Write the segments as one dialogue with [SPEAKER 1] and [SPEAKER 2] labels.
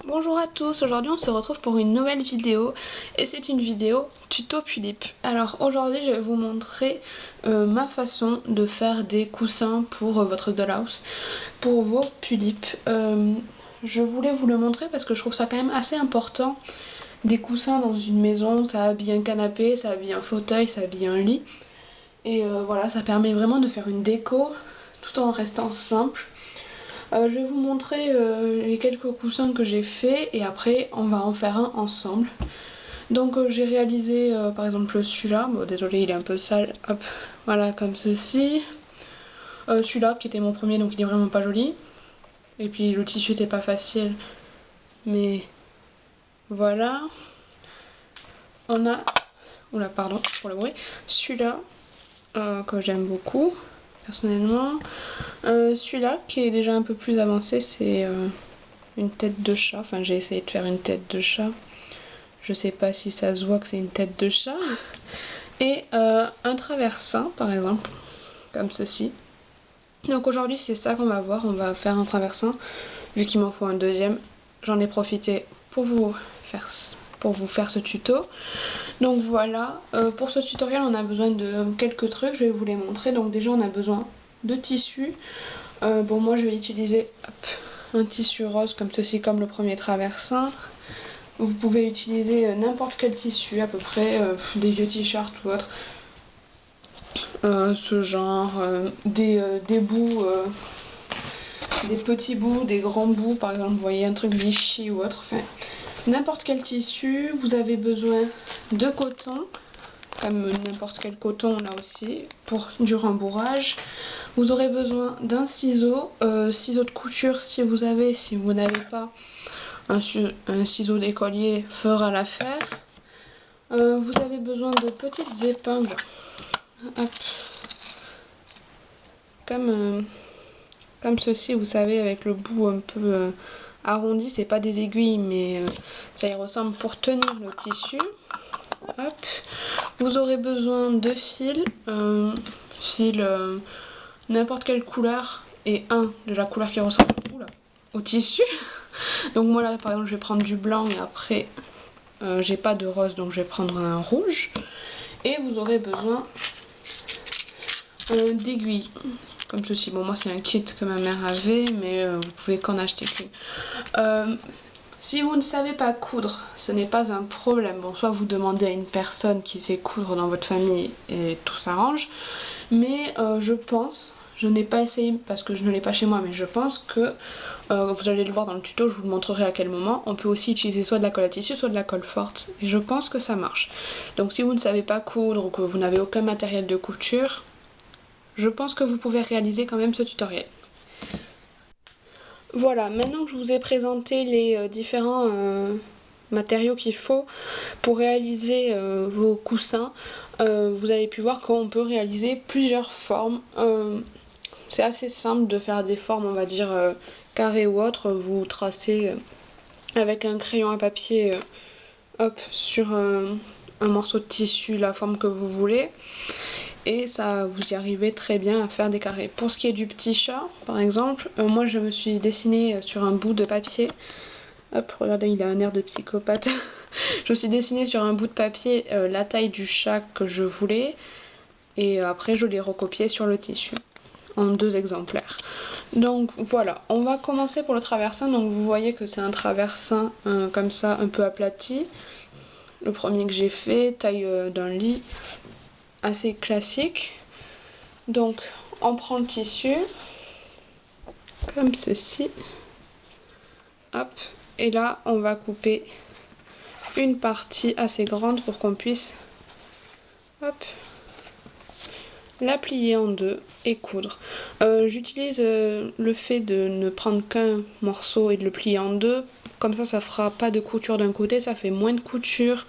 [SPEAKER 1] Bonjour à tous, aujourd'hui on se retrouve pour une nouvelle vidéo et c'est une vidéo tuto Pulips. Alors aujourd'hui je vais vous montrer ma façon de faire des coussins pour votre dollhouse, pour vos Pulips. Je voulais vous le montrer parce que je trouve ça quand même assez important. Des coussins dans une maison, ça habille un canapé, ça habille un fauteuil, ça habille un lit. Et voilà, ça permet vraiment de faire une déco tout en restant simple. Je vais vous montrer les quelques coussins que j'ai fait et après on va en faire un ensemble. Donc j'ai réalisé par exemple celui-là, bon désolé il est un peu sale, hop, voilà comme ceci. Celui-là qui était mon premier donc il est vraiment pas joli. Et puis le tissu était pas facile, mais voilà. On a, oula pardon pour le bruit, celui-là que j'aime beaucoup personnellement. Celui-là qui est déjà un peu plus avancé, c'est une tête de chat. Enfin, j'ai essayé de faire une tête de chat. Je sais pas si ça se voit que c'est une tête de chat. Et un traversin, par exemple, comme ceci. Donc aujourd'hui, c'est ça qu'on va voir. On va faire un traversin. Vu qu'il m'en faut un deuxième, j'en ai profité pour vous faire ce tuto. Donc voilà, pour ce tutoriel, on a besoin de quelques trucs. Je vais vous les montrer. Donc déjà, on a besoin de tissu. Bon, moi, je vais utiliser un tissu rose comme ceci, comme le premier traversin. Vous pouvez utiliser n'importe quel tissu, à peu près, des vieux t-shirts ou autre. Ce genre, des bouts, des petits bouts, des grands bouts, par exemple, vous voyez un truc Vichy ou autre. Enfin, n'importe quel tissu. Vous avez besoin de coton, comme n'importe quel coton là aussi, pour du rembourrage. Vous aurez besoin d'un ciseau, ciseau de couture si vous avez, si vous n'avez pas, un ciseau d'écolier fera l'affaire. Vous avez besoin de petites épingles, hop, comme ceci, vous savez, avec le bout un peu arrondi, c'est pas des aiguilles, mais ça y ressemble pour tenir le tissu. Hop. Vous aurez besoin de fils, n'importe quelle couleur et un de la couleur qui ressemble au tissu. Donc moi là par exemple je vais prendre du blanc et après j'ai pas de rose donc je vais prendre un rouge. Et vous aurez besoin d'aiguilles comme ceci. Bon moi c'est un kit que ma mère avait mais vous pouvez qu'en acheter qu'une. Si vous ne savez pas coudre, ce n'est pas un problème. Bon, soit vous demandez à une personne qui sait coudre dans votre famille et tout s'arrange. Mais je pense, je n'ai pas essayé parce que je ne l'ai pas chez moi, mais je pense que vous allez le voir dans le tuto, je vous le montrerai à quel moment. On peut aussi utiliser soit de la colle à tissu, soit de la colle forte. Et je pense que ça marche. Donc si vous ne savez pas coudre ou que vous n'avez aucun matériel de couture, je pense que vous pouvez réaliser quand même ce tutoriel. Voilà, maintenant que je vous ai présenté les différents matériaux qu'il faut pour réaliser vos coussins, vous avez pu voir qu'on peut réaliser plusieurs formes. C'est assez simple de faire des formes, on va dire carrées ou autres. Vous tracez avec un crayon à papier hop, sur un morceau de tissu la forme que vous voulez. Et ça vous y arrivez très bien à faire des carrés. Pour ce qui est du petit chat, par exemple, moi je me suis dessinée sur un bout de papier. Hop, regardez, il a un air de psychopathe. Je me suis dessinée sur un bout de papier la taille du chat que je voulais. Et après je l'ai recopié sur le tissu en 2 exemplaires. Donc voilà, on va commencer pour le traversin. Donc vous voyez que c'est un traversin comme ça, un peu aplati. Le premier que j'ai fait, taille d'un lit, assez classique. Donc on prend le tissu comme ceci, hop, et là on va couper une partie assez grande pour qu'on puisse hop, la plier en 2 et coudre. J'utilise le fait de ne prendre qu'un morceau et de le plier en 2, comme ça fera pas de couture d'un côté, ça fait moins de couture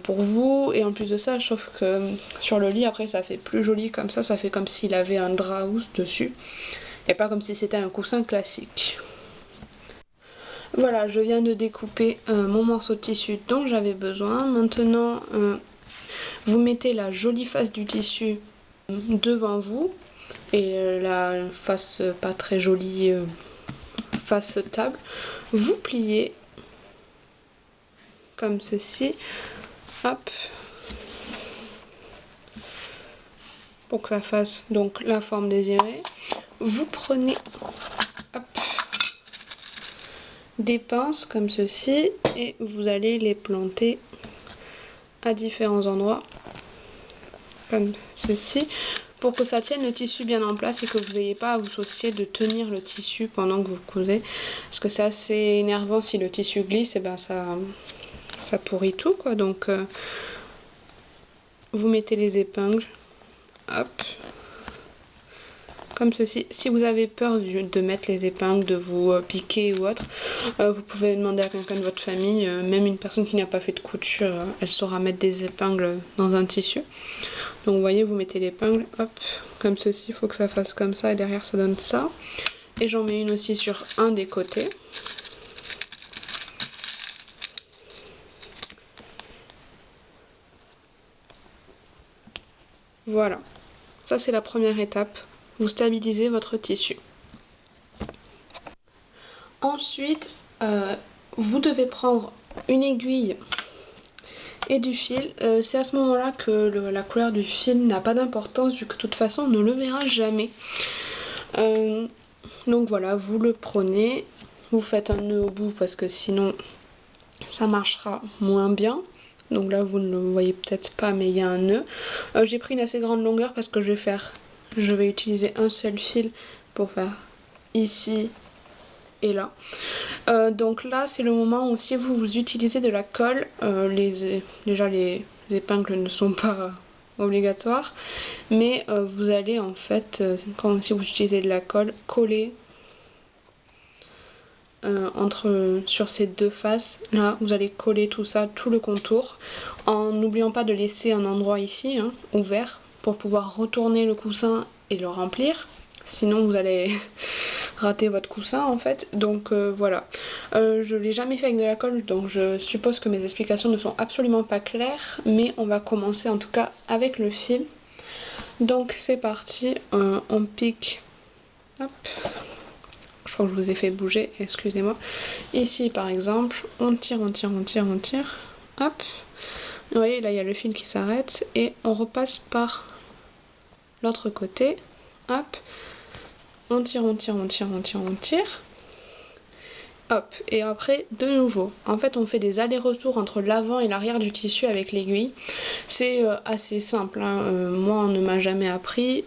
[SPEAKER 1] pour vous, et en plus de ça je trouve que sur le lit après ça fait plus joli, comme ça fait comme s'il avait un drap housse dessus et pas comme si c'était un coussin classique. Voilà, je viens de découper mon morceau de tissu dont j'avais besoin. Maintenant vous mettez la jolie face du tissu devant vous et la face pas très jolie face table, vous pliez comme ceci, hop, pour que ça fasse donc la forme désirée. Vous prenez hop, des pinces comme ceci et vous allez les planter à différents endroits comme ceci pour que ça tienne le tissu bien en place et que vous n'ayez pas à vous soucier de tenir le tissu pendant que vous cousez, parce que c'est assez énervant si le tissu glisse, et ben ça pourrit tout quoi. Donc vous mettez les épingles, hop, comme ceci. Si vous avez peur de mettre les épingles, de vous piquer ou autre, vous pouvez demander à quelqu'un de votre famille, même une personne qui n'a pas fait de couture, elle saura mettre des épingles dans un tissu. Donc vous voyez, vous mettez l'épingle, hop, comme ceci, il faut que ça fasse comme ça et derrière ça donne ça. Et j'en mets une aussi sur un des côtés. Voilà, ça c'est la première étape, vous stabilisez votre tissu. Ensuite, vous devez prendre une aiguille et du fil. C'est à ce moment-là que la couleur du fil n'a pas d'importance vu que de toute façon on ne le verra jamais. Donc voilà, vous le prenez, vous faites un nœud au bout parce que sinon ça marchera moins bien. Donc là vous ne le voyez peut-être pas mais il y a un nœud. J'ai pris une assez grande longueur parce que je vais utiliser un seul fil pour faire ici et là. Donc là c'est le moment où si vous utilisez de la colle, déjà les épingles ne sont pas obligatoires, mais vous allez en fait, si vous utilisez de la colle, coller sur ces deux faces. Là vous allez coller tout ça, tout le contour, en n'oubliant pas de laisser un endroit ici ouvert pour pouvoir retourner le coussin et le remplir, sinon vous allez rater votre coussin en fait. Donc voilà, je l'ai jamais fait avec de la colle, donc je suppose que mes explications ne sont absolument pas claires, mais on va commencer en tout cas avec le fil. Donc c'est parti, on pique, hop, je crois que je vous ai fait bouger, excusez-moi. Ici par exemple, on tire, on tire, on tire, on tire, hop. Vous voyez là il y a le fil qui s'arrête et on repasse par l'autre côté, hop. On tire, on tire, on tire, on tire, on tire. Hop, et après de nouveau. En fait on fait des allers-retours entre l'avant et l'arrière du tissu avec l'aiguille. C'est assez simple, hein. Moi on ne m'a jamais appris.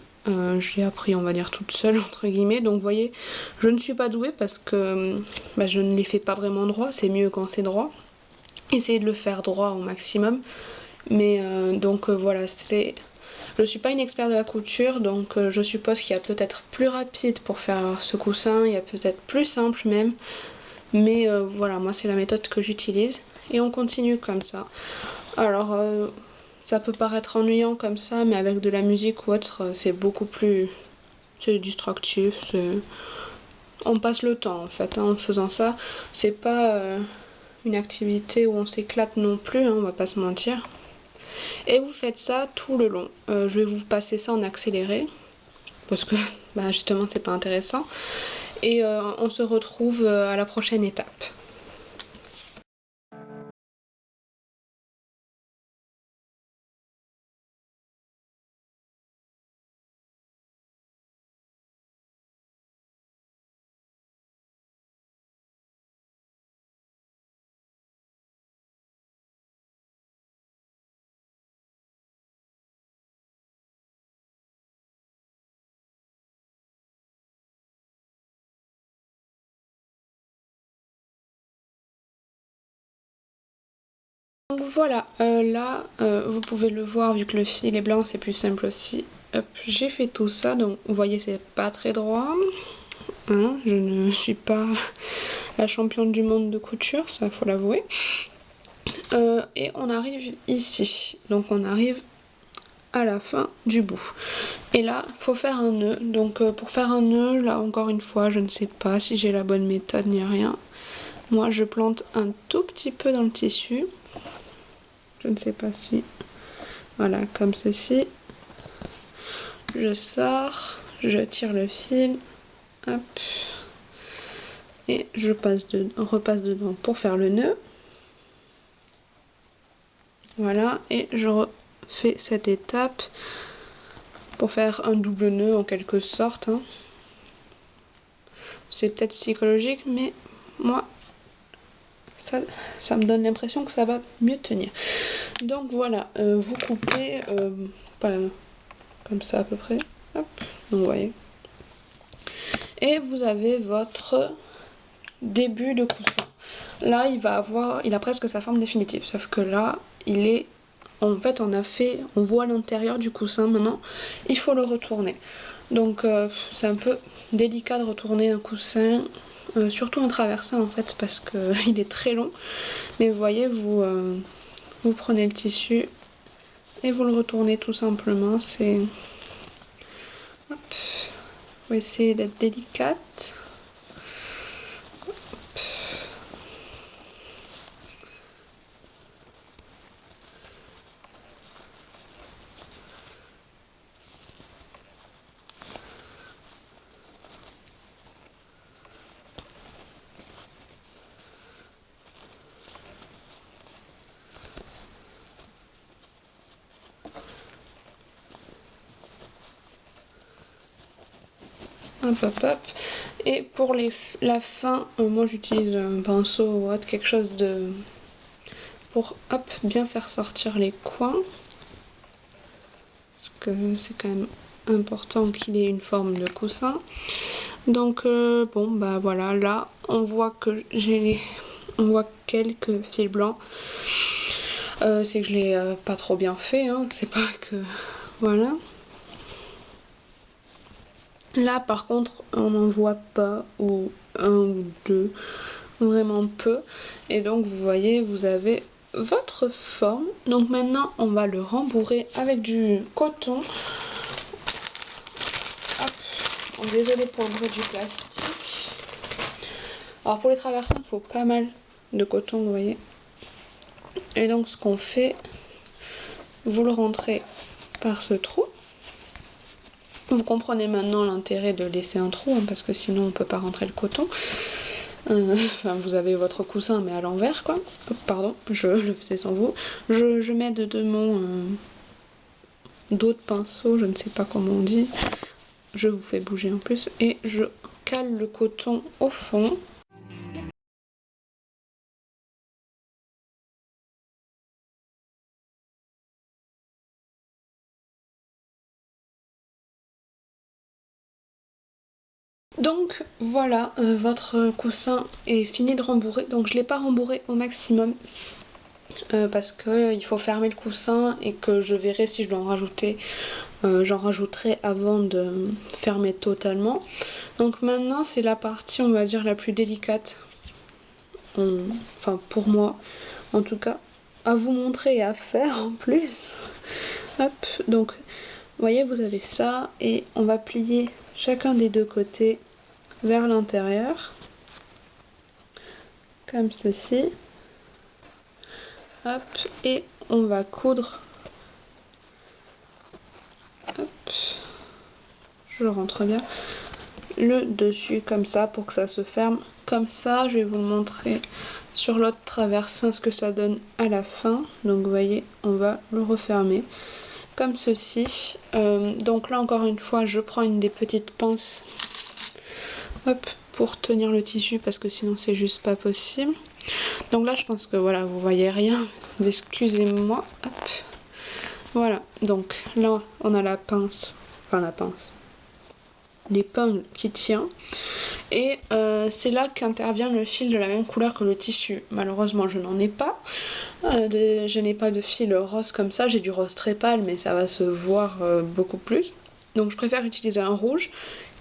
[SPEAKER 1] J'ai appris on va dire toute seule entre guillemets. Donc vous voyez, je ne suis pas douée parce que je ne les fais pas vraiment droit. C'est mieux quand c'est droit. Essayez de le faire droit au maximum. Mais voilà, je suis pas une experte de la couture, donc je suppose qu'il y a peut-être plus rapide pour faire ce coussin, il y a peut-être plus simple même. Mais voilà, moi c'est la méthode que j'utilise. Et on continue comme ça. Alors, ça peut paraître ennuyant comme ça, mais avec de la musique ou autre, c'est beaucoup plus... C'est distractif, on passe le temps en fait en faisant ça. C'est pas une activité où on s'éclate non plus, on va pas se mentir. Et vous faites ça tout le long. Je vais vous passer ça en accéléré, parce que justement c'est pas intéressant. Et on se retrouve à la prochaine étape. Donc voilà, là vous pouvez le voir vu que le fil est blanc, c'est plus simple aussi. Hop, j'ai fait tout ça, donc vous voyez c'est pas très droit. Hein, je ne suis pas la championne du monde de couture, ça faut l'avouer. Et on arrive ici, donc on arrive à la fin du bout. Et là, faut faire un nœud. Donc pour faire un nœud, là encore une fois, je ne sais pas si j'ai la bonne méthode ni rien. Moi, je plante un tout petit peu dans le tissu. Je ne sais pas si... Voilà, comme ceci. Je sors, je tire le fil. Hop. et je repasse dedans pour faire le nœud. Voilà, et je refais cette étape pour faire un double nœud en quelque sorte. Hein. C'est peut-être psychologique, mais moi, ça me donne l'impression que ça va mieux tenir. Donc voilà, vous coupez comme ça à peu près. Hop, donc vous voyez. Et vous avez votre début de coussin. Là, il a presque sa forme définitive, sauf que là, en fait, on voit l'intérieur du coussin maintenant. Il faut le retourner. Donc, c'est un peu délicat de retourner un coussin, surtout un traversin en fait, parce que il est très long. Mais vous voyez, vous prenez le tissu et vous le retournez tout simplement. Hop. Faut essayer d'être délicate. Hop hop hop. Et pour la fin, moi j'utilise un pinceau ou autre, quelque chose pour hop, bien faire sortir les coins. Parce que c'est quand même important qu'il ait une forme de coussin. Donc bon bah voilà, là on voit que on voit quelques fils blancs. C'est que je l'ai pas trop bien fait, hein. C'est pas que... Voilà. Là par contre on n'en voit pas, ou un ou deux, vraiment peu. Et donc vous voyez, vous avez votre forme. Donc maintenant on va le rembourrer avec du coton. Hop. Oh, désolée pour le bruit du plastique. Alors pour les traversins il faut pas mal de coton, vous voyez. Et donc ce qu'on fait, vous le rentrez par ce trou. Vous comprenez maintenant l'intérêt de laisser un trou, hein, parce que sinon on peut pas rentrer le coton. Enfin, vous avez votre coussin mais à l'envers quoi. Oh, pardon, je le faisais sans vous. Je mets de mon dos de pinceau, je ne sais pas comment on dit. Je vous fais bouger en plus et je cale le coton au fond. Donc voilà, votre coussin est fini de rembourrer. Donc je ne l'ai pas rembourré au maximum parce qu'il faut fermer le coussin et que je verrai si je dois en rajouter. J'en rajouterai avant de fermer totalement. Donc maintenant c'est la partie on va dire la plus délicate. Enfin pour moi en tout cas. À vous montrer et à faire en plus. Hop, donc vous voyez vous avez ça et on va plier chacun des deux côtés vers l'intérieur comme ceci. Hop, et on va coudre. Hop, je le rentre bien le dessus comme ça pour que ça se ferme comme ça. Je vais vous le montrer sur l'autre traversin ce que ça donne à la fin. Donc vous voyez on va le refermer comme ceci. Donc là encore une fois je prends une des petites pinces, hop, pour tenir le tissu parce que sinon c'est juste pas possible. Donc là je pense que voilà vous voyez rien, excusez-moi. Voilà, donc là on a la pince, l'épingle qui tient, et c'est là qu'intervient le fil de la même couleur que le tissu. Malheureusement je n'en ai pas, je n'ai pas de fil rose comme ça, j'ai du rose très pâle mais ça va se voir beaucoup plus. Donc je préfère utiliser un rouge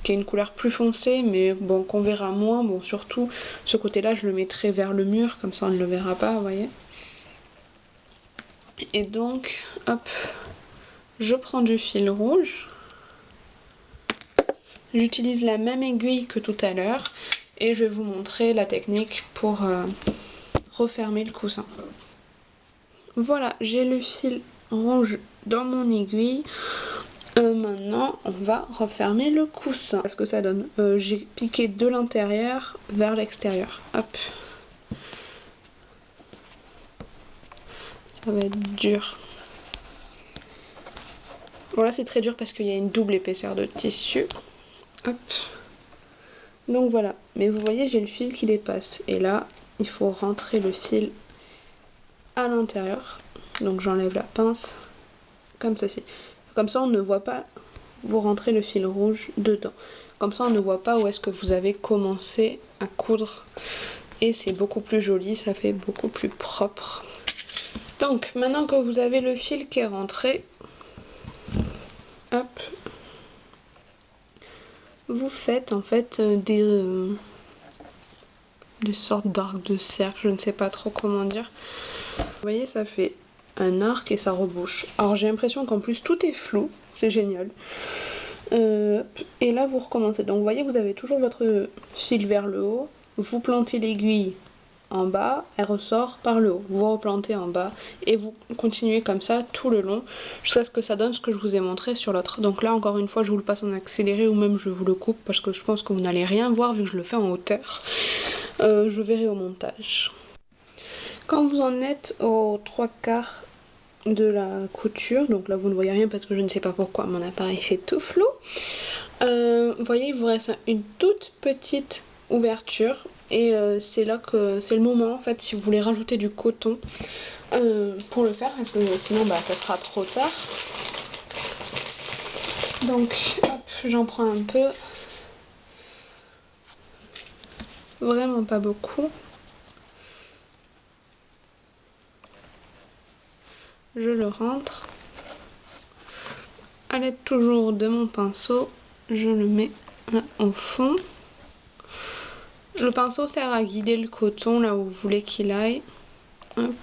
[SPEAKER 1] qui est une couleur plus foncée mais bon qu'on verra moins. Bon surtout ce côté là je le mettrai vers le mur comme ça on ne le verra pas, vous voyez. Et donc hop, je prends du fil rouge, j'utilise la même aiguille que tout à l'heure et je vais vous montrer la technique pour refermer le coussin. Voilà, j'ai le fil rouge dans mon aiguille. Maintenant on va refermer le coussin. Ce que ça donne, j'ai piqué de l'intérieur vers l'extérieur. Hop. Ça va être dur. Voilà, c'est très dur parce qu'il y a une double épaisseur de tissu. Hop. Donc voilà, mais vous voyez j'ai le fil qui dépasse. Et là, il faut rentrer le fil à l'intérieur. Donc j'enlève la pince, comme ceci. Comme ça on ne voit pas, vous rentrez le fil rouge dedans. Comme ça on ne voit pas où est-ce que vous avez commencé à coudre. Et c'est beaucoup plus joli, ça fait beaucoup plus propre. Donc maintenant que vous avez le fil qui est rentré, hop, vous faites en fait des sortes d'arcs de cercle, je ne sais pas trop comment dire. Vous voyez, ça fait un arc et ça rebouche. Alors j'ai l'impression qu'en plus tout est flou, c'est génial. Et là vous recommencez. Donc vous voyez, vous avez toujours votre fil vers le haut, vous plantez l'aiguille en bas, elle ressort par le haut. Vous replantez en bas et vous continuez comme ça tout le long jusqu'à ce que ça donne ce que je vous ai montré sur l'autre. Donc là encore une fois je vous le passe en accéléré ou même je vous le coupe parce que je pense que vous n'allez rien voir vu que je le fais en hauteur. Je verrai au montage. Quand vous en êtes aux 3/4 de la couture, donc là vous ne voyez rien parce que je ne sais pas pourquoi mon appareil fait tout flou. Vous voyez, il vous reste une toute petite ouverture et c'est là que c'est le moment en fait si vous voulez rajouter du coton pour le faire parce que sinon ça sera trop tard. Donc hop, j'en prends un peu, vraiment pas beaucoup. Je le rentre à l'aide toujours de mon pinceau, je le mets là au fond. Le pinceau sert à guider le coton là où vous voulez qu'il aille. Hop.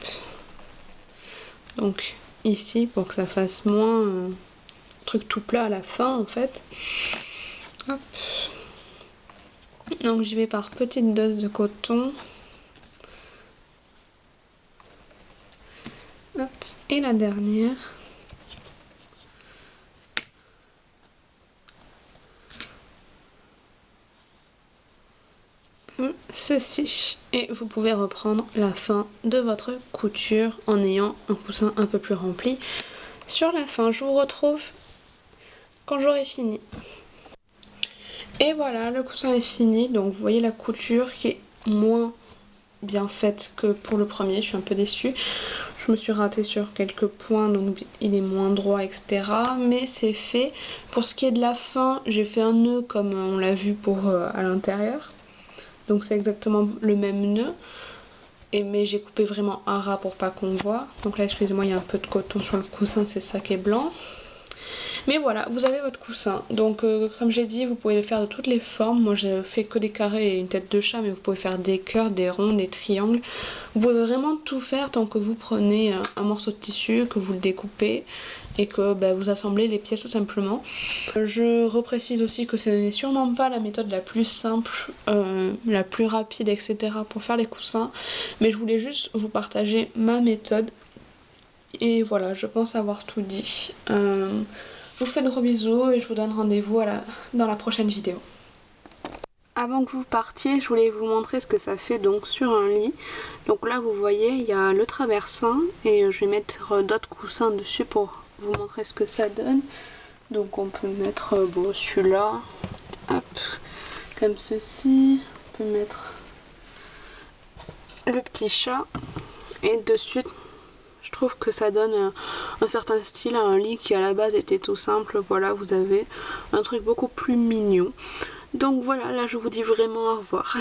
[SPEAKER 1] Donc ici pour que ça fasse moins truc tout plat à la fin en fait. Hop. Donc j'y vais par petites doses de coton. Hop. Et la dernière. Ceci, et vous pouvez reprendre la fin de votre couture en ayant un coussin un peu plus rempli sur la fin. Je vous retrouve quand j'aurai fini. Et voilà, le coussin est fini, donc vous voyez la couture qui est moins bien faite que pour le premier, je suis un peu déçue. Je me suis ratée sur quelques points, donc il est moins droit, etc. Mais c'est fait. Pour ce qui est de la fin, j'ai fait un nœud comme on l'a vu pour à l'intérieur. Donc c'est exactement le même nœud. Mais j'ai coupé vraiment un ras pour pas qu'on voit. Donc là, excusez-moi, il y a un peu de coton sur le coussin, c'est ça qui est blanc. Mais voilà, vous avez votre coussin. Donc comme j'ai dit, vous pouvez le faire de toutes les formes. Moi je fais que des carrés et une tête de chat, mais vous pouvez faire des cœurs, des ronds, des triangles. Vous pouvez vraiment tout faire tant que vous prenez un morceau de tissu, que vous le découpez et que vous assemblez les pièces tout simplement. Je reprécise aussi que ce n'est sûrement pas la méthode la plus simple, la plus rapide, etc. pour faire les coussins. Mais je voulais juste vous partager ma méthode. Et voilà, je pense avoir tout dit. Je vous fais de gros bisous et je vous donne rendez-vous dans la prochaine vidéo. Avant que vous partiez, je voulais vous montrer ce que ça fait donc sur un lit. Donc là vous voyez, il y a le traversin et je vais mettre d'autres coussins dessus pour vous montrer ce que ça donne. Donc on peut mettre celui-là, hop, comme ceci. On peut mettre le petit chat et dessus. Je trouve que ça donne un certain style à un lit qui à la base était tout simple. Voilà, vous avez un truc beaucoup plus mignon. Donc voilà, là je vous dis vraiment au revoir.